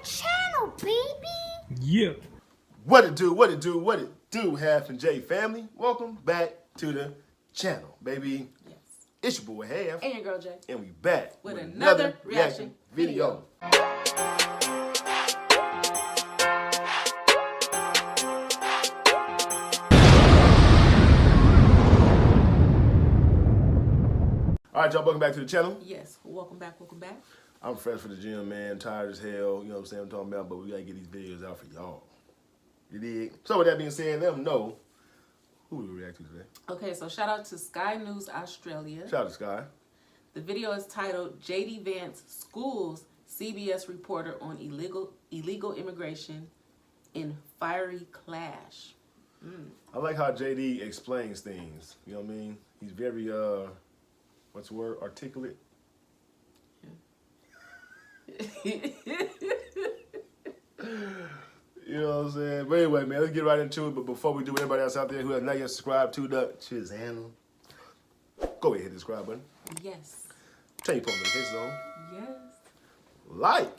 channel, baby. Yeah. What it do, Half and J family. Welcome back to the channel, baby. Yes. It's your boy Half. And your girl Jay. And we back with another reaction video. All right, y'all, welcome back to the channel. Yes, welcome back. I'm fresh for the gym, man. Tired as hell, you know what I'm saying? I'm talking about, but we gotta get these videos out for y'all. You dig? So with that being said, let them know who we react to today. Okay, so shout out to Sky News Australia. Shout out to Sky. The video is titled JD Vance Schools CBS Reporter on Illegal Immigration in Fiery Clash. I like how JD explains things. You know what I mean? He's very what's the word? Articulate. You know what I'm saying? But anyway, man, let's get right into it. But before we do, everybody else out there who has not yet subscribed to the channel, go ahead and hit the subscribe button. Yes. Turn your post notifications on. Yes. Like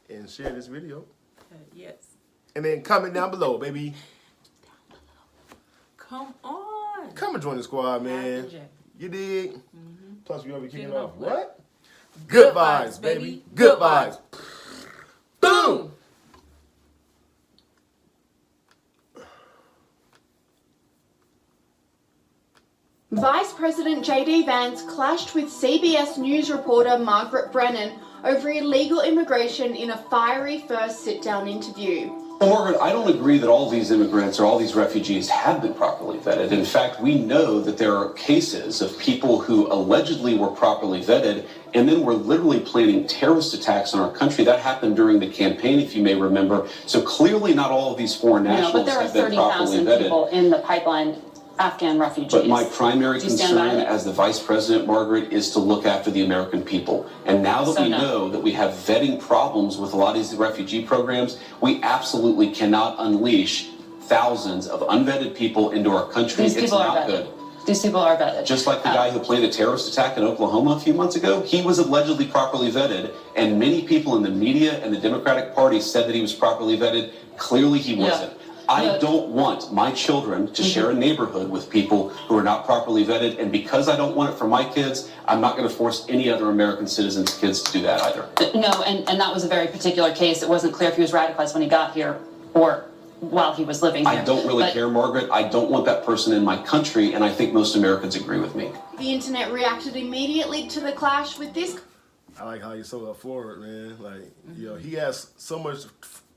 and share this video. Yes. And then comment down below, baby. Come on. Come and join the squad, man. You dig? Plus, we over kicking off what? Good vibes, baby. Good vibes. Boom. Vice President JD Vance clashed with CBS News reporter Margaret Brennan over illegal immigration in a fiery first sit-down interview. Well, Margaret, I don't agree that all these immigrants or all these refugees have been properly vetted. In fact, we know that there are cases of people who allegedly were properly vetted and then were literally planning terrorist attacks on our country. That happened during the campaign, if you may remember. So clearly not all of these foreign nationals have been properly vetted. But there are 30,000 people in the pipeline, Afghan refugees. But my primary concern as the vice president, Margaret, is to look after the American people. And now that we know that we have vetting problems with a lot of these refugee programs, we absolutely cannot unleash thousands of unvetted people into our country. These people are vetted. These people are vetted. Just like the guy who planned a terrorist attack in Oklahoma a few months ago, he was allegedly properly vetted, and many people in the media and the Democratic Party said that he was properly vetted. Clearly he wasn't. I don't want my children to share a neighborhood with people who are not properly vetted, and because I don't want it for my kids, I'm not going to force any other American citizens' kids to do that either. No, and that was a very particular case. It wasn't clear if he was radicalized when he got here or while he was living here. I don't really care, Margaret. I don't want that person in my country, and I think most Americans agree with me. The internet reacted immediately to the clash with this. I like how he's so up forward, man. Like, you know, he has so much,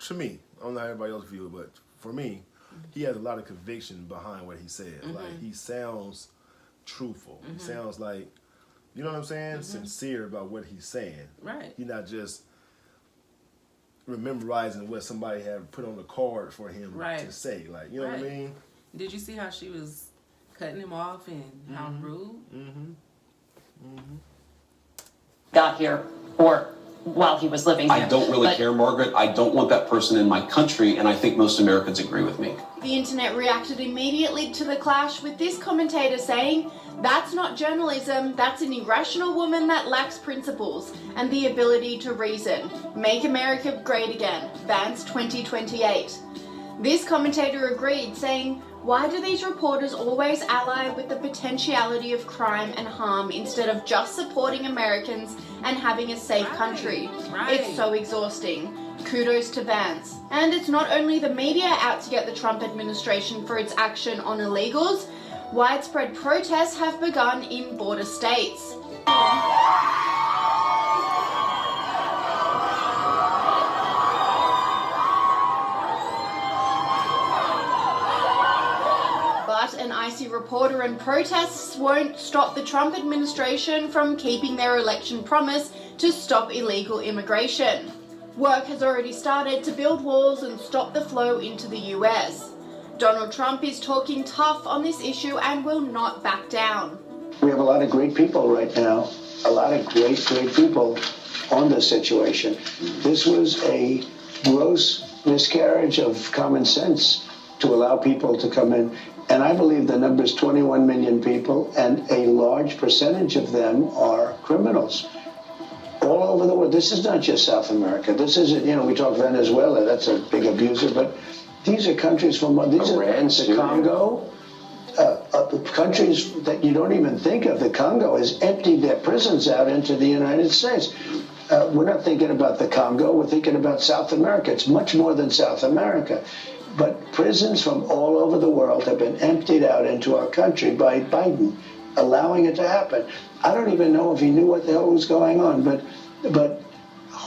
to me, I don't know how everybody else view it, but for me, he has a lot of conviction behind what he said. Like, he sounds truthful. He sounds like, you know what I'm saying? Sincere about what he's saying. Right. He's not just memorizing what somebody had put on the card for him to say. Like, you know what I mean? Did you see how she was cutting him off and how rude? Got here or while he was living here. I don't really care, Margaret. I don't want that person in my country, and I think most Americans agree with me. The internet reacted immediately to the clash with this commentator saying, "That's not journalism, that's an irrational woman that lacks principles and the ability to reason. Make America great again, Vance 2028. This commentator agreed, saying, "Why do these reporters always ally with the potentiality of crime and harm instead of just supporting Americans and having a safe country? It's so exhausting." Kudos to Vance. And it's not only the media out to get the Trump administration for its action on illegals. Widespread protests have begun in border states. But an icy reporter and protests won't stop the Trump administration from keeping their election promise to stop illegal immigration. Work has already started to build walls and stop the flow into the US. Donald Trump is talking tough on this issue and will not back down. We have a lot of great people right now, a lot of great people on this situation. This was a gross miscarriage of common sense to allow people to come in. And I believe the number is 21 million people, and a large percentage of them are criminals. all over the world. This is not just South America. This isn't, we talk Venezuela, that's a big abuser, but these are countries from, these are the Congo, countries that you don't even think of. The Congo has emptied their prisons out into the United States. We're not thinking about the Congo, we're thinking about South America. It's much more than South America. But prisons from all over the world have been emptied out into our country by Biden, allowing it to happen. I don't even know if he knew what the hell was going on, but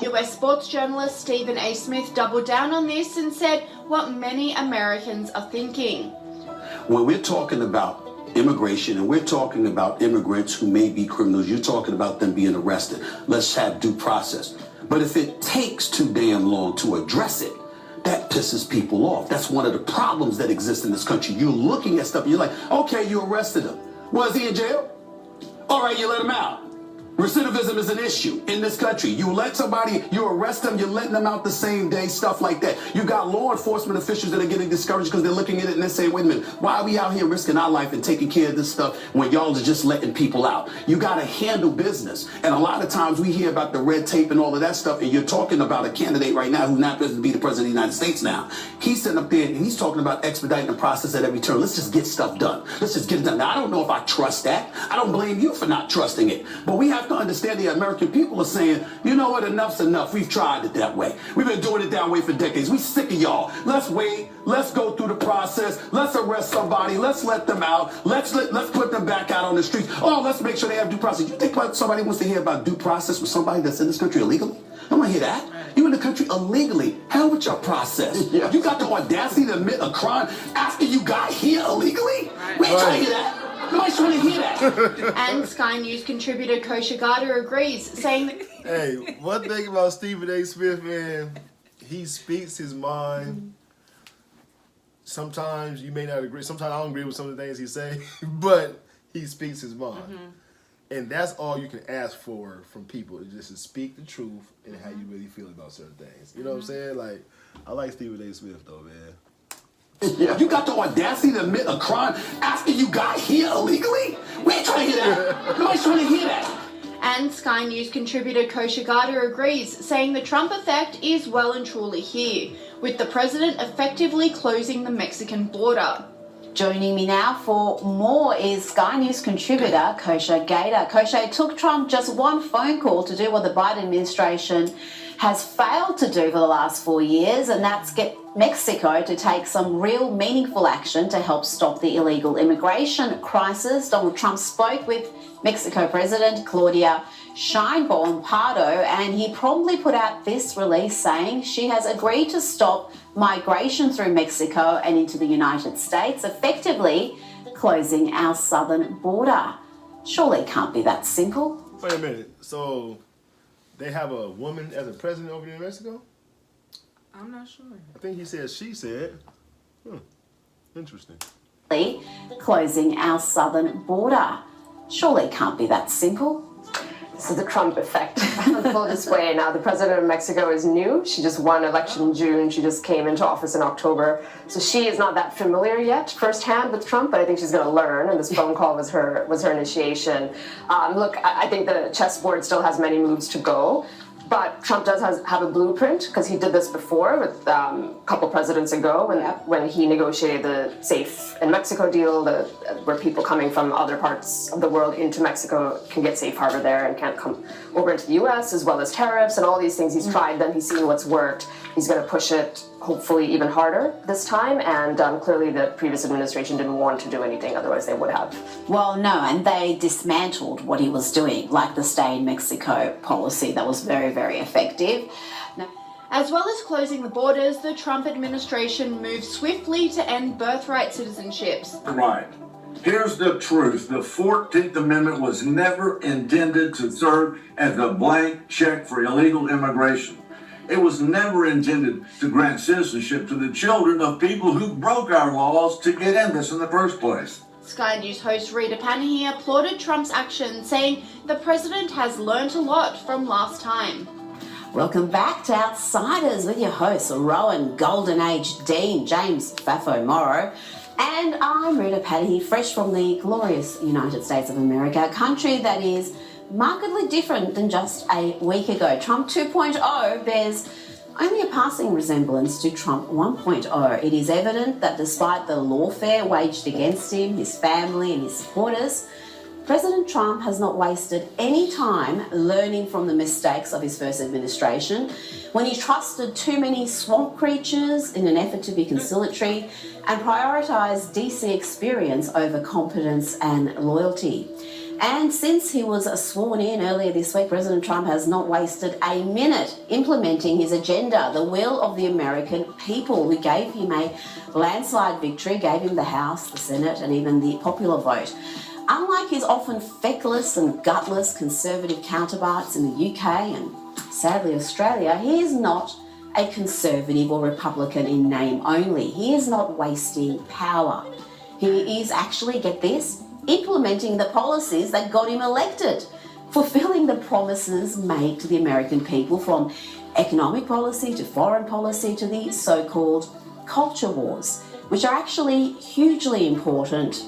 US sports journalist Stephen A. Smith doubled down on this and said what many Americans are thinking. When we're talking about immigration and we're talking about immigrants who may be criminals, you're talking about them being arrested. Let's have due process. But if it takes too damn long to address it, that pisses people off. That's one of the problems that exist in this country. You're looking at stuff and you're like, okay, you arrested him. Was he in jail? All right, you let him out. Recidivism is an issue in this country. You let somebody, you arrest them, you're letting them out the same day, stuff like that. You got law enforcement officials that are getting discouraged because they're looking at it and they're saying, wait a minute, why are we out here risking our life and taking care of this stuff when y'all are just letting people out? You got to handle business. And a lot of times we hear about the red tape and all of that stuff, and you're talking about a candidate right now who now happens to be the president of the United States now. He's sitting up there and he's talking about expediting the process at every turn. Let's just get stuff done. Let's just get it done. Now, I don't know if I trust that. I don't blame you for not trusting it. But we have to understand the American people are saying, you know what, enough's enough. We've tried it that way. We've been doing it that way for decades. We sick of y'all. Let's wait. Let's go through the process. Let's arrest somebody. Let's let them out. Let's put them back out on the streets. Oh, let's make sure they have due process. You think somebody wants to hear about due process with somebody that's in this country illegally? I don't want to hear that. You in the country illegally. Hell with your process. Yeah. You got the audacity to admit a crime after you got here illegally? We ain't trying to hear that. Nobody's trying to hear that. And Sky News contributor Kosha Gada agrees, saying that... Hey, one thing about Stephen A. Smith, man, he speaks his mind. Sometimes you may not agree. Sometimes I don't agree with some of the things he say, but he speaks his mind. Mm-hmm. And that's all you can ask for from people, is just to speak the truth and how you really feel about certain things. You know what I'm saying? Like, I like Stephen A. Smith, though, man. Yeah. You got the audacity to admit a crime after you got here illegally? We ain't trying to hear that. Nobody's trying to hear that. And Sky News contributor Kosha Gada agrees, saying the Trump effect is well and truly here, with the president effectively closing the Mexican border. Joining me now for more is Sky News contributor Kosha Gada. Kosha, it took Trump just one phone call to do what the Biden administration has failed to do for the last 4 years, and that's get Mexico to take some real meaningful action to help stop the illegal immigration crisis. Donald Trump spoke with Mexico President Claudia Sheinbaum Pardo, and he promptly put out this release saying she has agreed to stop migration through Mexico and into the United States, effectively closing our southern border. Surely it can't be that simple. Wait a minute. So they have a woman as a president over there in Mexico? I'm not sure. I think he said she said. Interesting. Closing our southern border. Surely it can't be that simple. This is the Trump effect on full display now. The president of Mexico is new. She just won election in June. She just came into office in October. So she is not that familiar yet firsthand with Trump, but I think she's going to learn, and this phone call was her initiation. Look, I think the chessboard still has many moves to go. But Trump does have a blueprint, because he did this before with a couple presidents ago when he negotiated the Safe in Mexico deal, where people coming from other parts of the world into Mexico can get safe harbor there and can't come over into the U.S., as well as tariffs and all these things. He's tried them. He's seen what's worked. He's going to push it, hopefully, even harder this time. And clearly the previous administration didn't want to do anything. Otherwise, they would have. Well, no, and they dismantled what he was doing, like the Stay in Mexico policy that was very, very effective. Now, as well as closing the borders, the Trump administration moved swiftly to end birthright citizenships. Right. Here's the truth. The 14th Amendment was never intended to serve as a blank check for illegal immigration. It was never intended to grant citizenship to the children of people who broke our laws to get in this in the first place. Sky News host Rita Panahi applauded Trump's action, saying the president has learnt a lot from last time. welcome back to Outsiders with your hosts, Rowan Golden Age Dean, James Fafo Morrow, and I'm Rita Panahi, fresh from the glorious United States of America, a country that is markedly different than just a week ago. Trump 2.0 bears only a passing resemblance to Trump 1.0. It is evident that despite the lawfare waged against him, his family and his supporters, President Trump has not wasted any time learning from the mistakes of his first administration when he trusted too many swamp creatures in an effort to be conciliatory and prioritised DC experience over competence and loyalty. And since he was sworn in earlier this week, President Trump has not wasted a minute implementing his agenda, the will of the American people, who gave him a landslide victory, gave him the House, the Senate, and even the popular vote. Unlike his often feckless and gutless conservative counterparts in the UK and sadly Australia, he is not a conservative or Republican in name only. He is not wasting power. He is actually, get this, implementing the policies that got him elected, fulfilling the promises made to the American people, from economic policy to foreign policy to the so-called culture wars, which are actually hugely important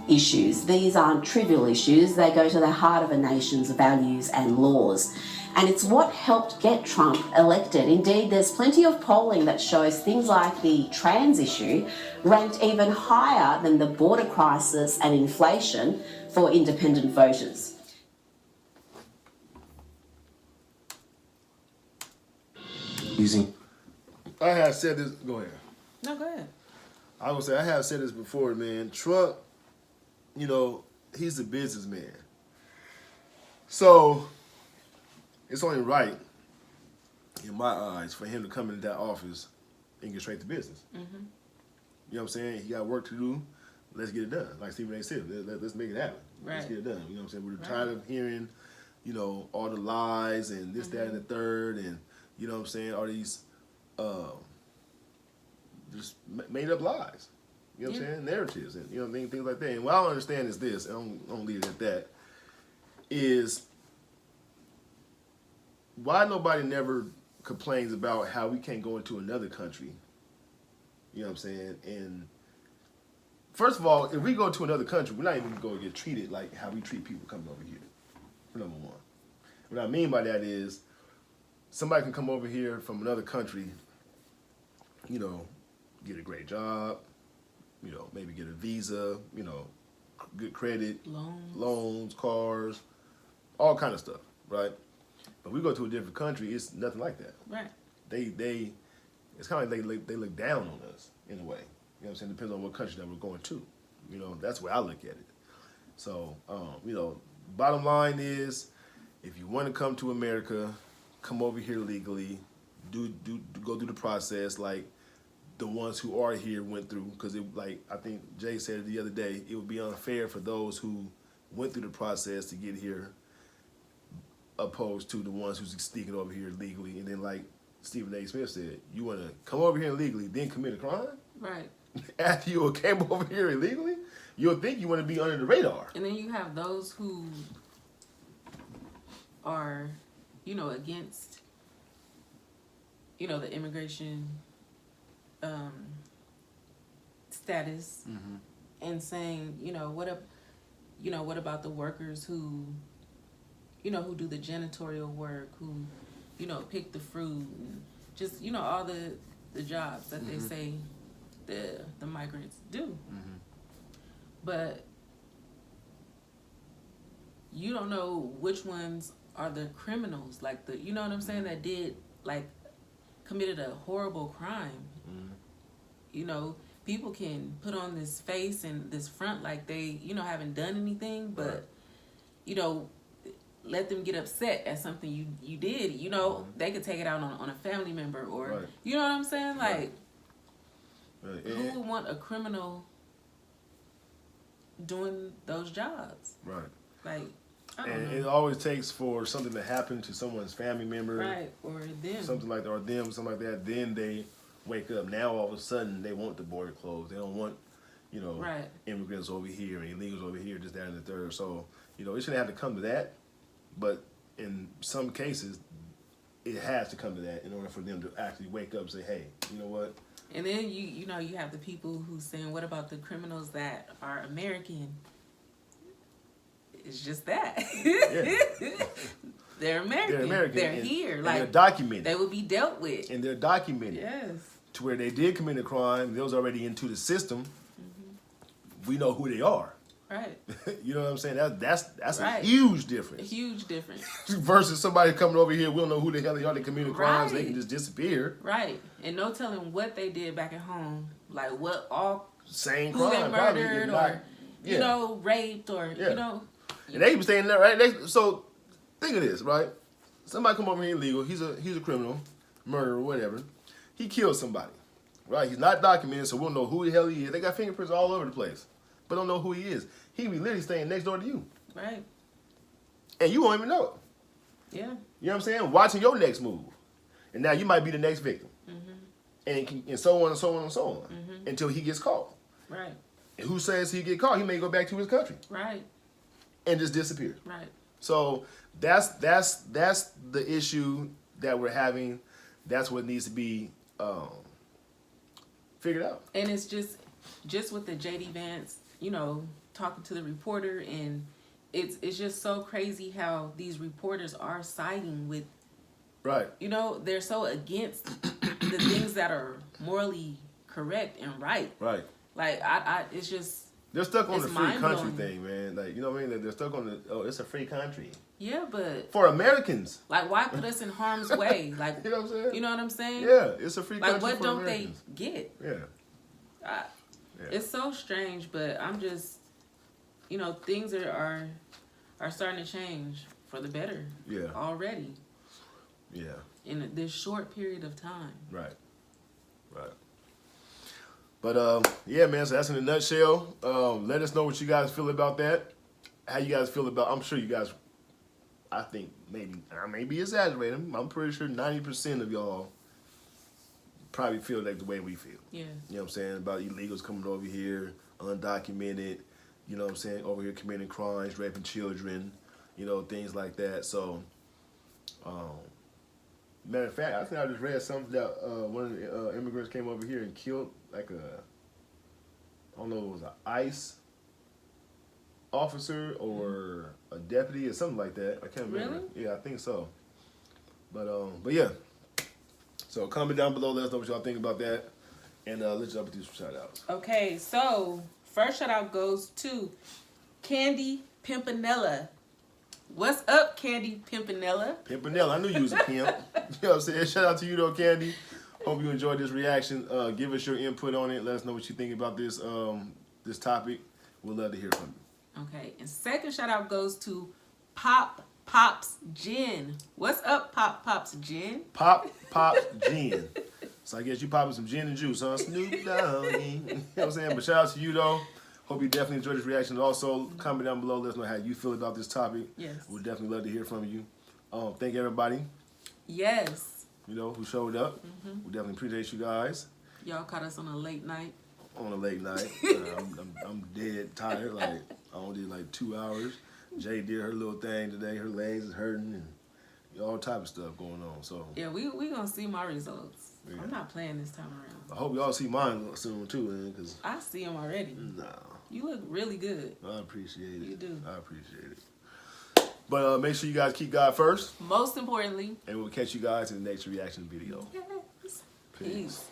issues. These aren't trivial issues. They go to the heart of a nation's values and laws. And it's what helped get Trump elected. Indeed, there's plenty of polling that shows things like the trans issue ranked even higher than the border crisis and inflation for independent voters. Easy. I have said this. Go ahead. No, go ahead. I would say I have said this before, man. Trump, you know, he's a businessman. So it's only right, in my eyes, for him to come into that office and get straight to business. Mm-hmm. You know what I'm saying? He got work to do. Let's get it done. Like Stephen A. said, let's make it happen. Right. Let's get it done. You know what I'm saying? We're tired of hearing, you know, all the lies and this, that, and the third, and, you know what I'm saying, all these just made up lies. You know what I'm saying? Narratives and, you know, things like that. And what I don't understand is this, and I'm going to leave it at that, is why nobody never complains about how we can't go into another country. You know what I'm saying? And first of all, if we go to another country, we're not even going to get treated like how we treat people coming over here, for number one. What I mean by that is somebody can come over here from another country, you know, get a great job, you know, maybe get a visa, you know, good credit, loans, cars, all kind of stuff, right? But we go to a different country, it's nothing like that. Right. They it's kind of like they look down on us in a way. You know what I'm saying? Depends on what country that we're going to. You know, that's where I look at it. So, you know, bottom line is, if you want to come to America, come over here legally, go through the process like the ones who are here went through, because like I think Jay said it the other day, it would be unfair for those who went through the process to get here, opposed to the ones who's sneaking over here legally. And then like Stephen A. Smith said, you want to come over here illegally, then commit a crime? Right. After you came over here illegally, you'll think you want to be under the radar. And then you have those who are, you know, against, you know, the immigration status, and saying, you know, what about the workers who, you know, who do the janitorial work, who, you know, pick the fruit, and just, you know, all the jobs that they say the migrants do. But you don't know which ones are the criminals, like you know what I'm saying, that did, like, committed a horrible crime. You know, people can put on this face and this front like they, you know, haven't done anything, but, you know, let them get upset at something you did. You know, they could take it out on a family member, or, you know what I'm saying? Like, who would want a criminal doing those jobs? Right. Like, I don't know. It always takes for something to happen to someone's family member, right, or them, something like that, or them, something like that. Then they wake up. Now all of a sudden they want the border closed. They don't want, you know, immigrants over here and illegals over here, just that and the third. So, you know, it shouldn't have to come to that, but in some cases, it has to come to that in order for them to actually wake up and say, hey, you know what? And then you know, you have the people who saying, what about the criminals that are American? it's just that. Yeah. They're American. They're American. They're and, here. And like they're documented. They will be dealt with. And they're documented. Yes. To where they did commit a crime, they was already into the system. Mm-hmm. We know who they are. Right. You know what I'm saying? That's right. a huge difference. A huge difference. Versus somebody coming over here, we don't know who the hell they are. They committed crimes, they can just disappear. Right. And no telling what they did back at home. Like what all same who crime, they murdered or you yeah. know, raped or yeah. you know. And they be staying there, right? So think of this, right? Somebody come over here illegal, he's a criminal, murderer, whatever. He killed somebody. Right? He's not documented, so we don't know who the hell he is. They got fingerprints all over the place. But don't know who he is. He be literally staying next door to you. Right. And you won't even know it. Yeah. You know what I'm saying? Watching your next move. And now you might be the next victim. Mm-hmm. And so on and so on and so on. Mm-hmm. Until he gets caught. Right. And who says he get caught? He may go back to his country. Right. And just disappear. Right. So that's the issue that we're having. That's what needs to be figured out. And it's just with the J.D. Vance, you know, talking to the reporter, and it's just so crazy how these reporters are siding with, right? You know, they're so against the things that are morally correct and right. Right. Like it's just they're stuck on the free country blowing. thing, man. Like, you know what I mean? They're stuck on it's a free country. Yeah, but for Americans, like, why put us in harm's way? Like, you know what I'm saying? You know what I'm saying? Yeah, it's a free country. Like, what for don't Americans. they get? Yeah. Yeah. It's so strange, but I'm just, you know, things are starting to change for the better. Yeah. Already. Yeah. In this short period of time. Right. Right. But yeah, man. So that's in a nutshell. Let us know what you guys feel about that. How you guys feel about? I'm sure you guys. I think I may be exaggerating. I'm pretty sure 90% of y'all probably feel like the way we feel. Yeah. You know what I'm saying? About illegals coming over here, undocumented, you know what I'm saying, over here committing crimes, raping children, you know, things like that. So, matter of fact, I think I just read something that one of the immigrants came over here and killed like I don't know, it was an ICE officer or a deputy or something like that. I can't remember. Really? Yeah, I think so. But yeah. So comment down below, let us know what y'all think about that. And let's jump into some shout outs. Okay, so first shout out goes to Candy Pimpinella. What's up, Candy Pimpinella? Pimpinella, I knew you was a pimp. You know what I'm saying? Shout out to you though, Candy. Hope you enjoyed this reaction. Give us your input on it. Let us know what you think about this this topic. We'd love to hear from you. Okay, and second shout out goes to Pops Gin. What's up, Pops Gin? Pops Gin. So I guess you popping some gin and juice, huh? Snoop Dogg. You know what I'm saying? But shout out to you though. Hope you definitely enjoyed this reaction. Also, comment down below. Let us know how you feel about this topic. Yes. We'd definitely love to hear from you. Thank everybody. Yes. You know, who showed up. We definitely appreciate you guys. Y'all caught us on a late night. On a late night. I'm dead tired. Like, I only did like 2 hours. Jay did her little thing today. Her legs is hurting and all type of stuff going on. So yeah, we gonna see my results. Yeah. I'm not playing this time around. I hope y'all see mine soon too, man. Cause I see them already. No. You look really good. I appreciate it. You do. I appreciate it. But make sure you guys keep God first. Most importantly. And we'll catch you guys in the next reaction video. Yes. Peace.